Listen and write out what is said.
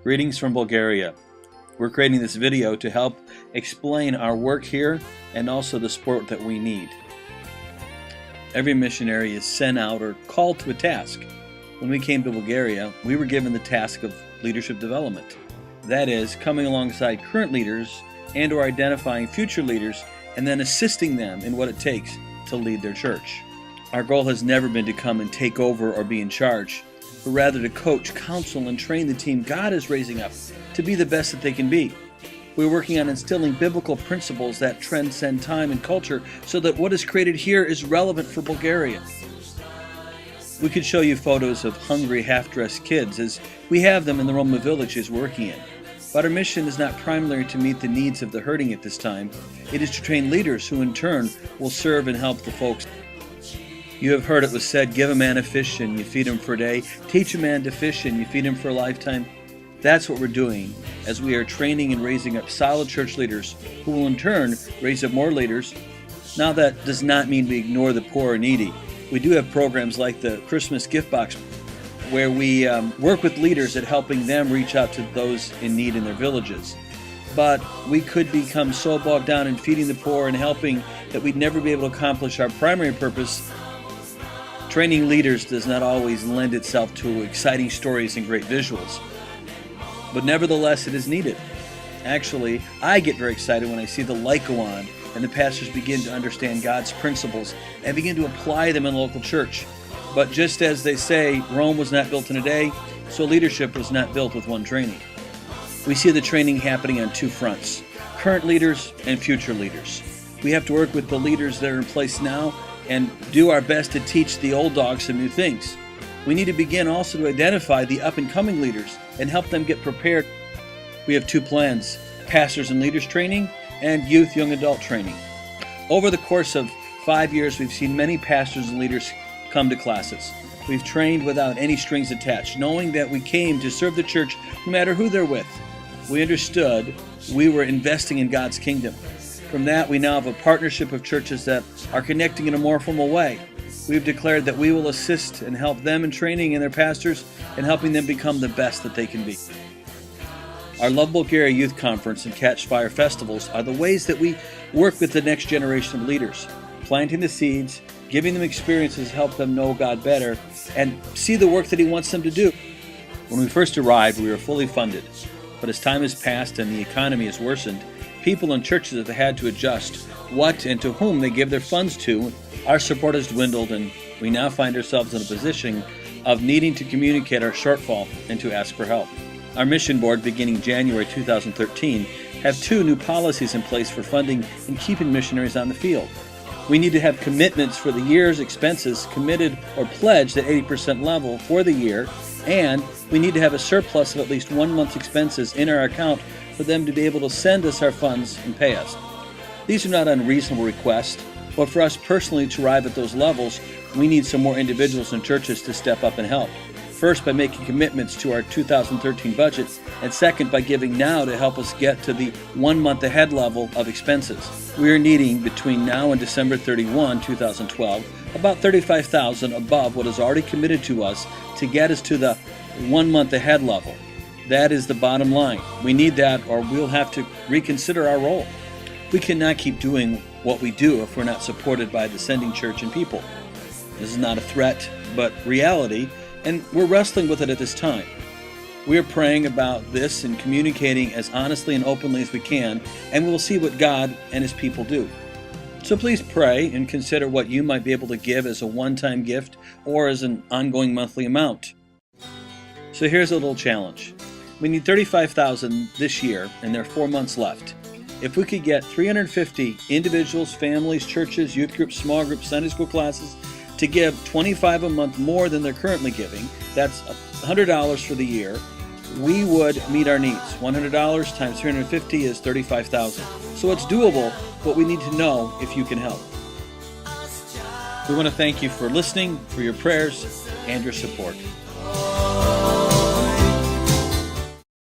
Greetings from Bulgaria. We're creating this video to help explain our work here and also the support that we need. Every missionary is sent out or called to a task. When we came to Bulgaria, we were given the task of leadership development. That is, coming alongside current leaders and or identifying future leaders and then assisting them in what it takes to lead their church. Our goal has never been to come and take over or be in charge, but rather to coach, counsel, and train the team God is raising up to be the best that they can be. We're working on instilling biblical principles that transcend time and culture so that what is created here is relevant for Bulgaria. We could show you photos of hungry, half-dressed kids as we have them in the Roma villages we're working in. But our mission is not primarily to meet the needs of the hurting at this time. It is to train leaders who in turn will serve and help the folks. You have heard it was said, give a man a fish and you feed him for a day. Teach a man to fish and you feed him for a lifetime. That's what we're doing as we are training and raising up solid church leaders who will in turn raise up more leaders. Now that does not mean we ignore the poor and needy. We do have programs like the Christmas gift box where we work with leaders at helping them reach out to those in need in their villages. But we could become so bogged down in feeding the poor and helping that we'd never be able to accomplish our primary purpose. Training leaders does not always lend itself to exciting stories and great visuals, but nevertheless it is needed. Actually, I get very excited when I see the light go on and the pastors begin to understand God's principles and begin to apply them in the local church. But just as they say, Rome was not built in a day, so leadership was not built with one training. We see the training happening on two fronts, current leaders and future leaders. We have to work with the leaders that are in place now and do our best to teach the old dogs some new things. We need to begin also to identify the up-and-coming leaders and help them get prepared. We have two plans, pastors and leaders training and youth young adult training. Over the course of 5 years, we've seen many pastors and leaders come to classes. We've trained without any strings attached, knowing that we came to serve the church no matter who they're with. We understood we were investing in God's kingdom. From that, we now have a partnership of churches that are connecting in a more formal way. We've declared that we will assist and help them in training and their pastors and helping them become the best that they can be. Our Love Bulgaria Youth Conference and Catch Fire Festivals are the ways that we work with the next generation of leaders, planting the seeds, giving them experiences, help them know God better, and see the work that He wants them to do. When we first arrived, we were fully funded, but as time has passed and the economy has worsened, people and churches have had to adjust what and to whom they give their funds to. Our support has dwindled, and we now find ourselves in a position of needing to communicate our shortfall and to ask for help. Our mission board, beginning January 2013, have two new policies in place for funding and keeping missionaries on the field. We need to have commitments for the year's expenses committed or pledged at 80% level for the year, and we need to have a surplus of at least 1 month's expenses in our account for them to be able to send us our funds and pay us. These are not unreasonable requests, but for us personally to arrive at those levels, we need some more individuals and churches to step up and help. First, by making commitments to our 2013 budget, and second, by giving now to help us get to the 1 month ahead level of expenses. We are needing, between now and December 31, 2012, about $35,000 above what is already committed to us to get us to the 1 month ahead level. That is the bottom line. We need that, or we'll have to reconsider our role. We cannot keep doing what we do if we're not supported by the sending church and people. This is not a threat, but reality, and we're wrestling with it at this time. We are praying about this and communicating as honestly and openly as we can, and we'll see what God and His people do. So please pray and consider what you might be able to give as a one-time gift or as an ongoing monthly amount. So here's a little challenge. We need $35,000 this year, and there are 4 months left. If we could get 350 individuals, families, churches, youth groups, small groups, Sunday school classes to give $25 a month more than they're currently giving, that's $100 for the year, we would meet our needs. $100 times 350 is $35,000. So it's doable, but we need to know if you can help. We want to thank you for listening, for your prayers, and your support.